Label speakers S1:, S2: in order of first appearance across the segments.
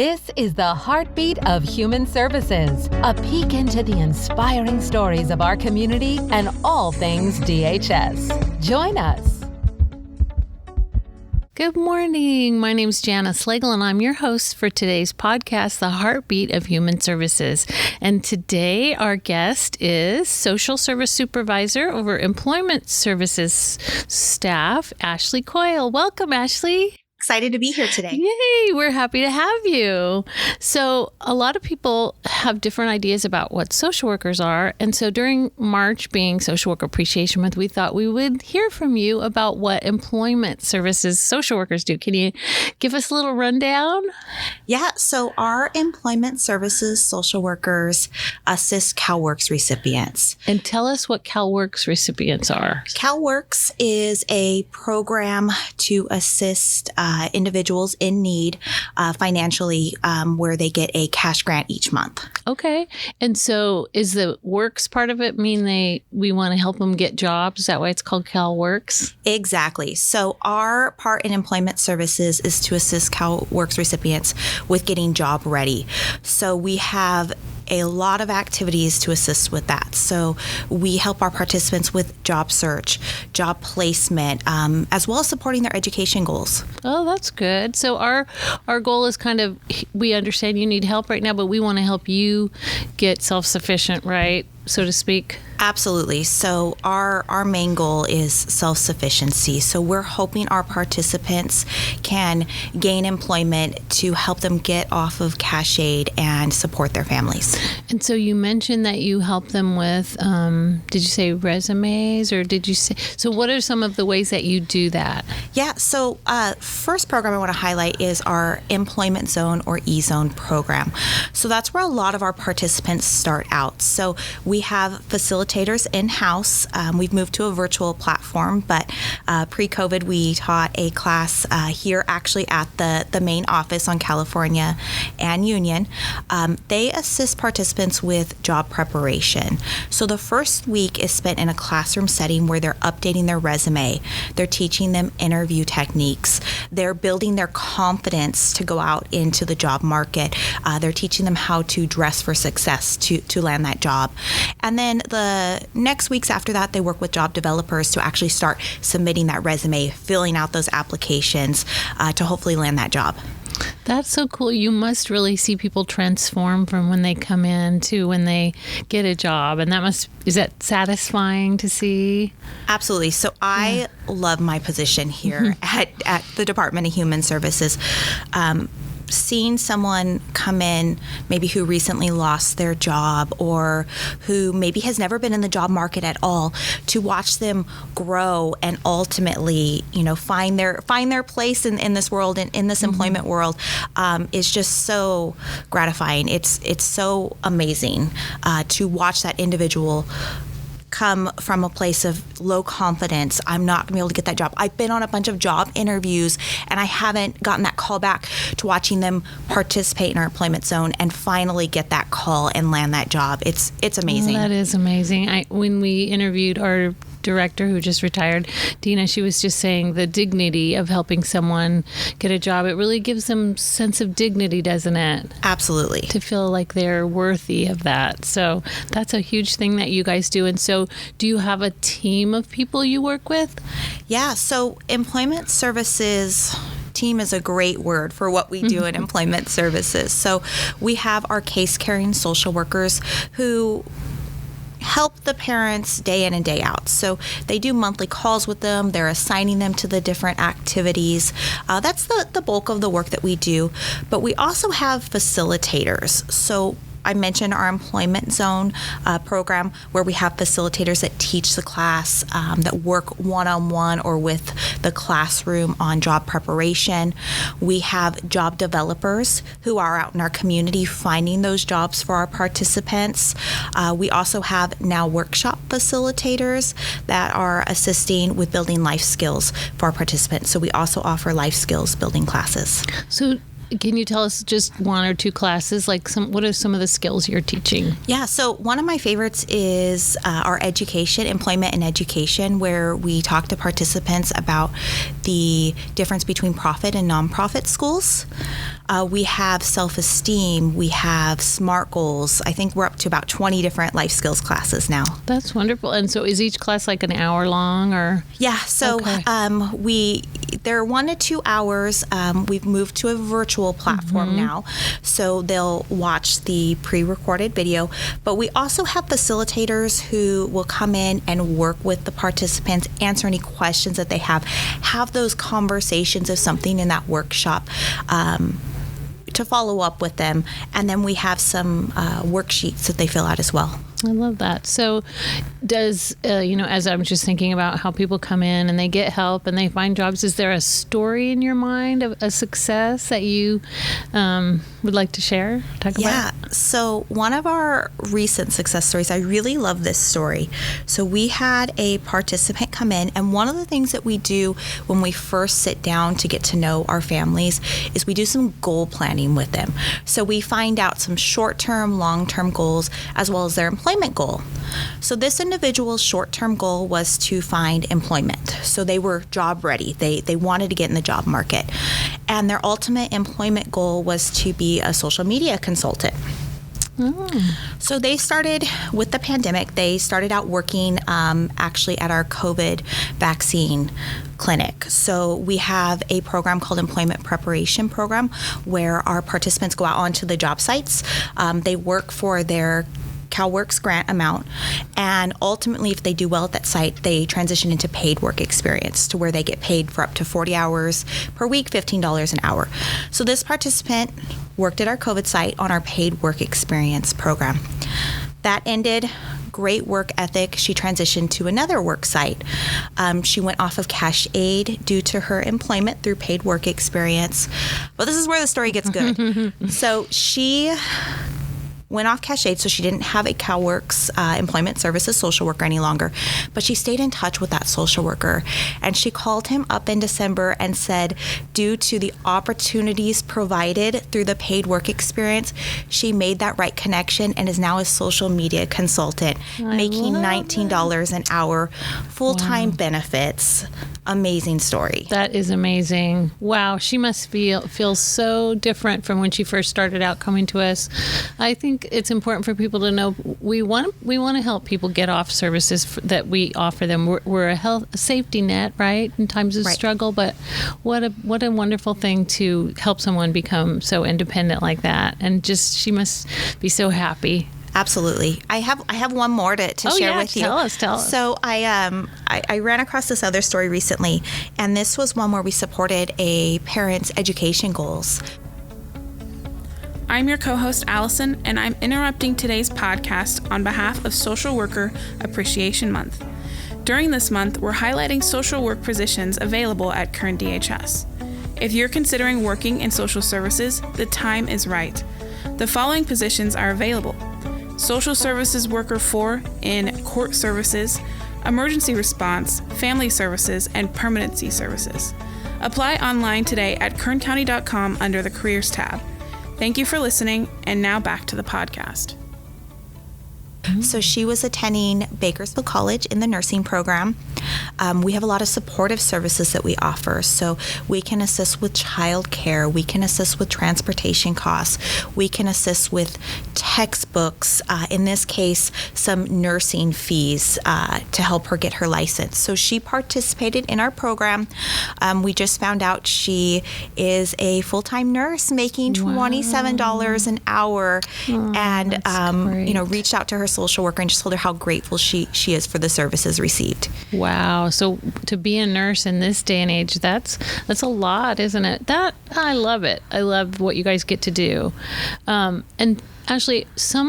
S1: This is the heartbeat of human services, a peek into the inspiring stories of our community and all things DHS. Join us.
S2: Good morning. My name is Jana Slagle, and I'm your host for today's podcast, The Heartbeat of Human Services. And today our guest is Social Service Supervisor over Employment Services staff, Ashley Coyle. Welcome, Ashley.
S3: Excited to be here today.
S2: Yay, we're happy to have you. So a lot of people have different ideas about what social workers are. And so during March being Social Worker Appreciation Month, we thought we would hear from you about what employment services social workers do. Can you give us a little rundown?
S3: Yeah, so our employment services social workers assist Calworks recipients.
S2: And tell us what Calworks recipients are.
S3: Calworks is a program to assist individuals in need financially where they get a cash grant each month.
S2: Okay. And so is the works part of it mean we want to help them get jobs? Is that why it's called Calworks?
S3: Exactly. So our part in employment services is to assist Calworks recipients with getting job ready. So we have a lot of activities to assist with that. So we help our participants with job search, job placement, as well as supporting their education goals.
S2: Oh, that's good. So our goal is kind of, we understand you need help right now, but we want to help you get self-sufficient, right? So to speak.
S3: Absolutely. So our main goal is self-sufficiency. So we're hoping our participants can gain employment to help them get off of cash aid and support their families.
S2: And so you mentioned that you help them with, did you say resumes or did you say, so what are some of the ways that you do that?
S3: Yeah. So first program I want to highlight is our Employment Zone or E-Zone program. So that's where a lot of our participants start out. So we have facilitators in-house. We've moved to a virtual platform, but pre-COVID, we taught a class here actually at the main office on California and Union. They assist participants with job preparation. So the first week is spent in a classroom setting where they're updating their resume. They're teaching them interview techniques. They're building their confidence to go out into the job market. They're teaching them how to dress for success to land that job. And then the next weeks after that, they work with job developers to actually start submitting that resume, filling out those applications to hopefully land that job.
S2: That's so cool. You must really see people transform from when they come in to when they get a job. And is that satisfying to see?
S3: Absolutely. So I love my position here at the Department of Human Services. Seeing someone come in maybe who recently lost their job or who maybe has never been in the job market at all, to watch them grow and ultimately, find their place in this world, in this employment world, is just so gratifying. It's so amazing to watch that individual come from a place of low confidence. I'm not going to be able to get that job. I've been on a bunch of job interviews and I haven't gotten that call back, to watching them participate in our employment zone and finally get that call and land that job. It's amazing.
S2: That is amazing. When we interviewed our director who just retired, Dina, she was just saying the dignity of helping someone get a job. It really gives them a sense of dignity, doesn't it?
S3: Absolutely.
S2: To feel like they're worthy of that. So that's a huge thing that you guys do. And so do you have a team of people you work with? Yeah.
S3: So employment services team is a great word for what we do in employment services. So we have our case carrying social workers who help the parents day in and day out. So they do monthly calls with them. They're assigning them to the different activities. That's the bulk of the work that we do. But we also have facilitators. So I mentioned our Employment Zone program, where we have facilitators that teach the class, that work one-on-one or with the classroom on job preparation. We have job developers who are out in our community finding those jobs for our participants. We also have now workshop facilitators that are assisting with building life skills for our participants. So we also offer life skills building classes.
S2: So can you tell us just one or two classes? What are some of the skills you're teaching?
S3: Yeah, so one of my favorites is our education, employment and education, where we talk to participants about the difference between profit and nonprofit schools. We have self-esteem. We have SMART goals. I think we're up to about 20 different life skills classes now.
S2: That's wonderful. And so is each class like an hour long or?
S3: Yeah. So they're 1 to 2 hours. We've moved to a virtual platform now. So they'll watch the pre-recorded video. But we also have facilitators who will come in and work with the participants, answer any questions that they have those conversations of something in that workshop to follow up with them. And then we have some worksheets that they fill out as well.
S2: I love that. So does, as I'm just thinking about how people come in and they get help and they find jobs, is there a story in your mind of a success that you would like to share? Talk about?
S3: Yeah. So one of our recent success stories, I really love this story. So we had a participant come in, and one of the things that we do when we first sit down to get to know our families is we do some goal planning with them. So we find out some short-term, long-term goals, as well as their employment goal. So this individual's short-term goal was to find employment. So they were job ready. They wanted to get in the job market. And their ultimate employment goal was to be a social media consultant. So they started with the pandemic. They started out working actually at our COVID vaccine clinic. So we have a program called Employment Preparation Program where our participants go out onto the job sites. They work for their Calworks grant amount, and ultimately if they do well at that site, they transition into paid work experience to where they get paid for up to 40 hours per week, $15 an hour. So this participant worked at our COVID site on our paid work experience program. That ended. Great work ethic. She transitioned to another work site. She went off of cash aid due to her employment through paid work experience. But this is where the story gets good. So she went off cash aid, so she didn't have a Calworks Employment Services social worker any longer. But she stayed in touch with that social worker, and she called him up in December and said, due to the opportunities provided through the paid work experience, she made that right connection and is now a social media consultant, making $19 an hour, full-time benefits. Amazing story.
S2: That is amazing. Wow, she must feel so different from when she first started out coming to us. I think it's important for people to know we want to help people get off services that we offer them. We're a safety net, right, in times of struggle. But what a wonderful thing to help someone become so independent like that. And just she must be so happy.
S3: Absolutely. I have one more to share with you.
S2: Tell us.
S3: So I ran across this other story recently, and this was one where we supported a parent's education goals.
S4: I'm your co-host, Allison, and I'm interrupting today's podcast on behalf of Social Worker Appreciation Month. During this month, we're highlighting social work positions available at current DHS. If you're considering working in social services, the time is right. The following positions are available: Social Services Worker 4 in Court Services, Emergency Response, Family Services, and Permanency Services. Apply online today at kerncounty.com under the Careers tab. Thank you for listening, and now back to the podcast.
S3: So she was attending Bakersfield College in the nursing program. We have a lot of supportive services that we offer. So we can assist with child care. We can assist with transportation costs. We can assist with textbooks. In this case, some nursing fees to help her get her license. So she participated in our program. We just found out she is a full-time nurse making $27 an hour, and reached out to her social worker and just told her how grateful she is for the services received.
S2: Wow. So to be a nurse in this day and age, that's a lot, isn't it? I love it. I love what you guys get to do. And Ashley, so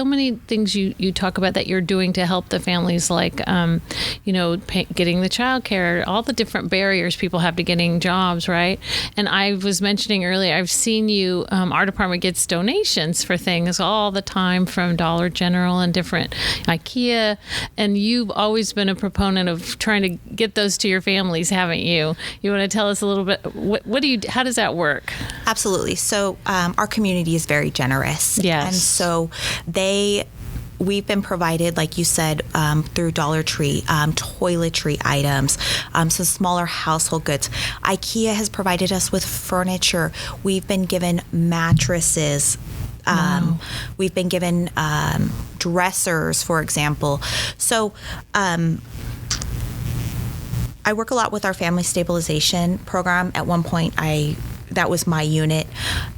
S2: many things you talk about that you're doing to help the families, like, getting the child care, all the different barriers people have to getting jobs, right? And I was mentioning earlier, I've seen you, our department gets donations for things all the time from Dollar General and different IKEA. And you've always been a proponent of trying to get those to your families, haven't you? You want to tell us a little bit, how does that work?
S3: Absolutely. So our community is very generous.
S2: Yes.
S3: And so they we've been provided, like you said, through Dollar Tree, toiletry items, some smaller household goods. IKEA has provided us with furniture. We've been given mattresses.
S2: Wow.
S3: We've been given dressers, for example. So I work a lot with our family stabilization program. At one point, that was my unit.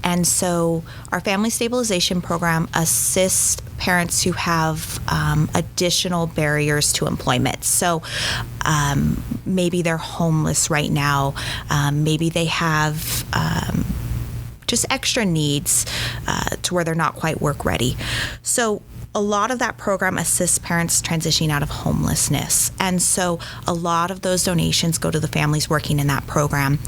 S3: And so our family stabilization program assists parents who have additional barriers to employment. So maybe they're homeless right now. Maybe they have just extra needs to where they're not quite work ready. So a lot of that program assists parents transitioning out of homelessness. And so a lot of those donations go to the families working in that program.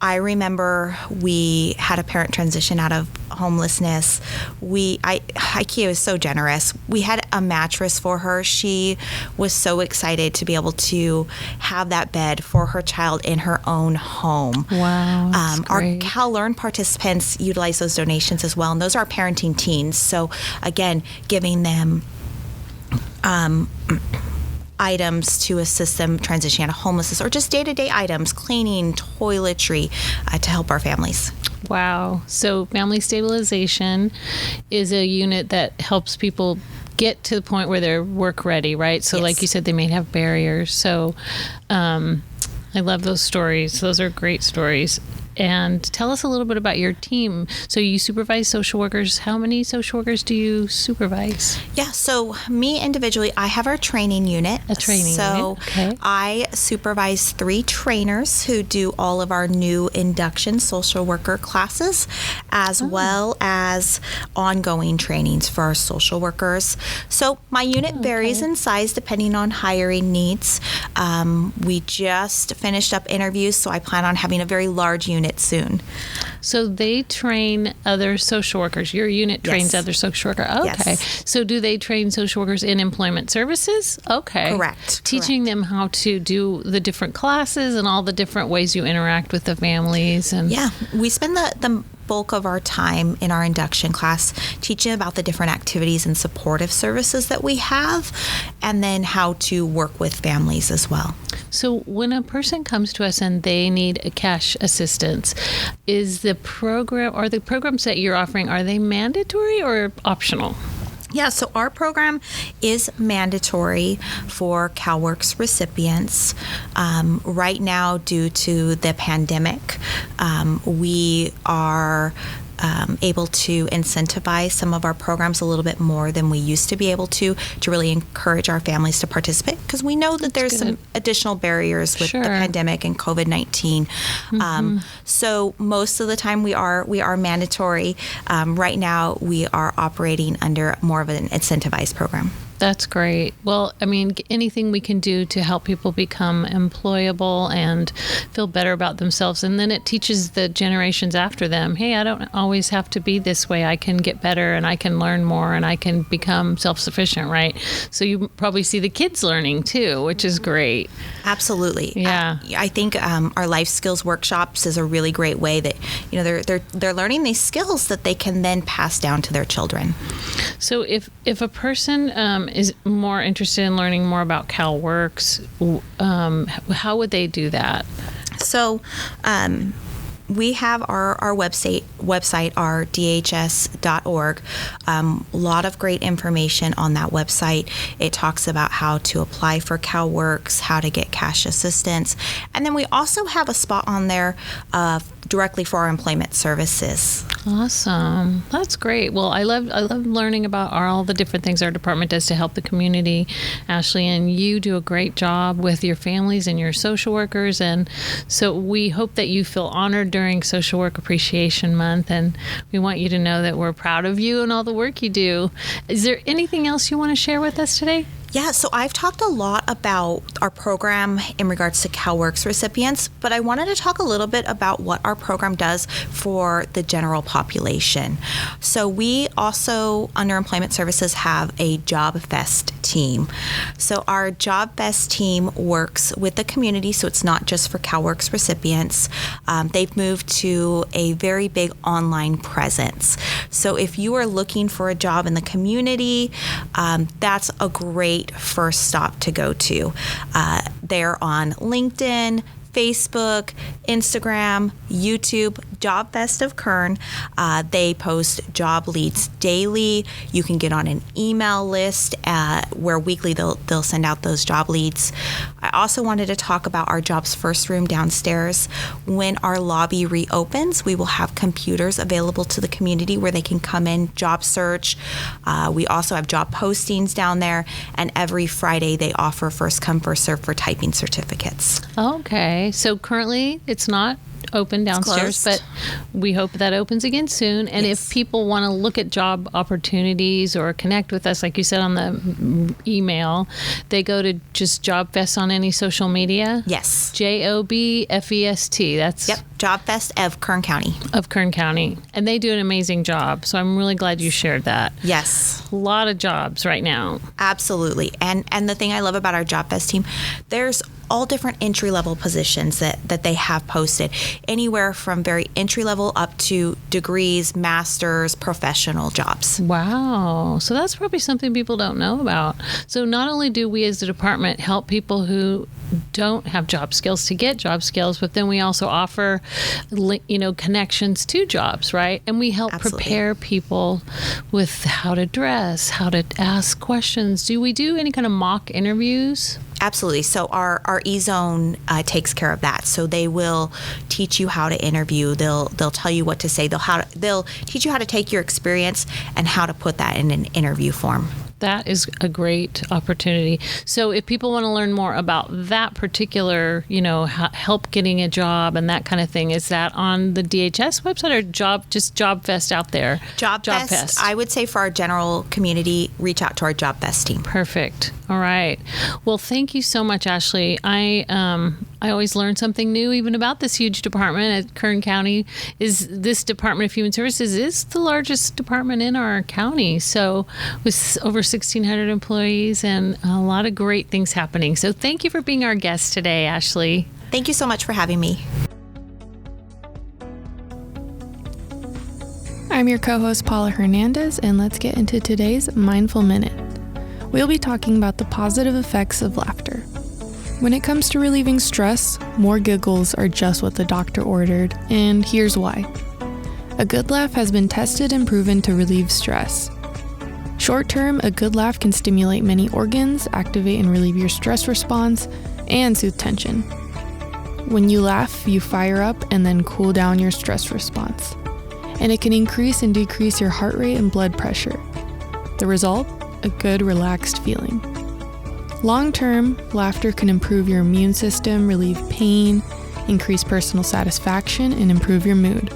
S3: I remember we had a parent transition out of homelessness. IKEA was so generous. We had a mattress for her. She was so excited to be able to have that bed for her child in her own home.
S2: Wow, that's
S3: our
S2: great.
S3: CalLearn participants utilize those donations as well, and those are parenting teens. So again, giving them items to assist them transitioning out of homelessness, or just day-to-day items, cleaning, toiletry, to help our families.
S2: Wow. So family stabilization is a unit that helps people get to the point where they're work ready, right? So
S3: Yes.
S2: like you said, they may have barriers. So I love those stories. Those are great stories. And tell us a little bit about your team. So you supervise social workers. How many social workers do you supervise?
S3: Yeah, so me individually, I have our training unit.
S2: A training
S3: so
S2: unit, okay.
S3: I supervise 3 trainers who do all of our new induction social worker classes, as well as ongoing trainings for our social workers. So my unit varies in size depending on hiring needs. We just finished up interviews, so I plan on having a very large unit soon.
S2: So they train other social workers. Your unit trains
S3: Yes.
S2: other social workers. Okay.
S3: Yes.
S2: So do they train social workers in employment services? Okay.
S3: Correct.
S2: Teaching them how to do the different classes and all the different ways you interact with the families. And
S3: Yeah, we spend the bulk of our time in our induction class teaching about the different activities and supportive services that we have, and then how to work with families as well.
S2: So when a person comes to us and they need a cash assistance, is the program or the programs that you're offering, are they mandatory or optional?
S3: Yeah, so our program is mandatory for Calworks recipients. Right now, due to the pandemic, we are able to incentivize some of our programs a little bit more than we used to be able to really encourage our families to participate, because we know that there's some additional barriers with
S2: Sure.
S3: the pandemic and COVID-19. So most of the time we are mandatory. Right now we are operating under more of an incentivized program.
S2: That's great. Well, I mean, anything we can do to help people become employable and feel better about themselves. And then it teaches the generations after them, hey, I don't always have to be this way. I can get better and I can learn more and I can become self-sufficient, right? So you probably see the kids learning too, which is great.
S3: Absolutely.
S2: Yeah.
S3: I think our life skills workshops is a really great way that, you know, they're learning these skills that they can then pass down to their children.
S2: So if a person is more interested in learning more about Calworks, how would they do that?
S3: So we have our website, our dhs.org. A lot of great information on that website. It talks about how to apply for Calworks, how to get cash assistance. And then we also have a spot on there directly for our employment services.
S2: Awesome. That's great. Well, I love learning about all the different things our department does to help the community, Ashley, and you do a great job with your families and your social workers. And so we hope that you feel honored during Social Work Appreciation Month, and we want you to know that we're proud of you and all the work you do. Is there anything else you want to share with us today?
S3: Yeah, so I've talked a lot about our program in regards to Calworks recipients, but I wanted to talk a little bit about what our program does for the general population. So we also, under Employment Services, have a Job Fest team. team. So our Job Best team works with the community, so it's not just for Calworks recipients. They've moved to a very big online presence. So if you are looking for a job in the community, that's a great first stop to go to. They're on LinkedIn, Facebook, Instagram, YouTube, Job Best of Kern. They post job leads daily. You can get on an email list where weekly they'll send out those job leads. I also wanted to talk about our Jobs First room downstairs. When our lobby reopens, we will have computers available to the community where they can come in, job search. We also have job postings down there, and every Friday they offer first come, first serve for typing certificates.
S2: Okay. So currently it's not open downstairs, but we hope that opens again soon. And if people want to look at job opportunities or connect with us, like you said on the email, they go to just JobFest on any social media?
S3: Yes.
S2: JOBFEST. That's
S3: JobFest of Kern County.
S2: Of Kern County. And they do an amazing job. So I'm really glad you shared that.
S3: Yes.
S2: A lot of jobs right now.
S3: Absolutely. And the thing I love about our JobFest team, there's all different entry-level positions that they have posted, anywhere from very entry-level up to degrees, masters, professional jobs.
S2: Wow. So that's probably something people don't know about. So not only do we as a department help people who don't have job skills to get job skills, but then we also offer, connections to jobs, right? And we help prepare people with how to dress, how to ask questions. Do we do any kind of mock interviews?
S3: Absolutely. So our E-Zone takes care of that. So they will teach you how to interview. They'll tell you what to say. They'll teach you how to take your experience and how to put that in an interview form.
S2: That is a great opportunity. So if people want to learn more about that particular, help getting a job and that kind of thing, is that on the DHS website or just JobFest out there?
S3: JobFest. I would say for our general community, reach out to our JobFest team.
S2: Perfect. All right. Well, thank you so much, Ashley. I always learn something new even about this huge department at Kern County. This Department of Human Services is the largest department in our county. So with over 1,600 employees and a lot of great things happening. So thank you for being our guest today, Ashley.
S3: Thank you so much for having me.
S5: I'm your co-host, Paula Hernandez, and let's get into today's Mindful Minute. We'll be talking about the positive effects of laughter. When it comes to relieving stress, more giggles are just what the doctor ordered, and here's why. A good laugh has been tested and proven to relieve stress. Short term, a good laugh can stimulate many organs, activate and relieve your stress response, and soothe tension. When you laugh, you fire up and then cool down your stress response. And it can increase and decrease your heart rate and blood pressure. The result? A good, relaxed feeling. Long-term, laughter can improve your immune system, relieve pain, increase personal satisfaction, and improve your mood.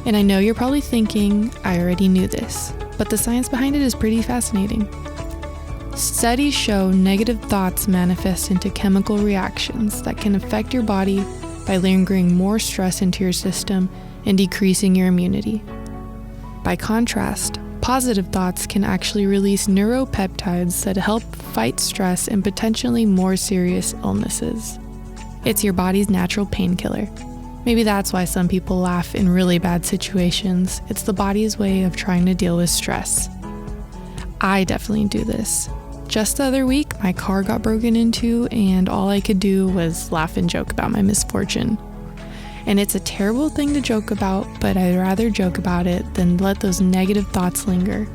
S5: And I know you're probably thinking, I already knew this, but the science behind it is pretty fascinating. Studies show negative thoughts manifest into chemical reactions that can affect your body by lingering more stress into your system and decreasing your immunity. By contrast, positive thoughts can actually release neuropeptides that help fight stress and potentially more serious illnesses. It's your body's natural painkiller. Maybe that's why some people laugh in really bad situations. It's the body's way of trying to deal with stress. I definitely do this. Just the other week, my car got broken into, and all I could do was laugh and joke about my misfortune. And it's a terrible thing to joke about, but I'd rather joke about it than let those negative thoughts linger.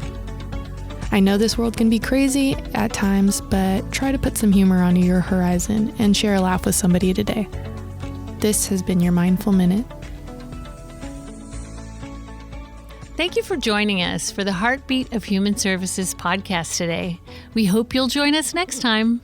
S5: I know this world can be crazy at times, but try to put some humor onto your horizon and share a laugh with somebody today. This has been your Mindful Minute.
S2: Thank you for joining us for the Heartbeat of Human Services podcast today. We hope you'll join us next time.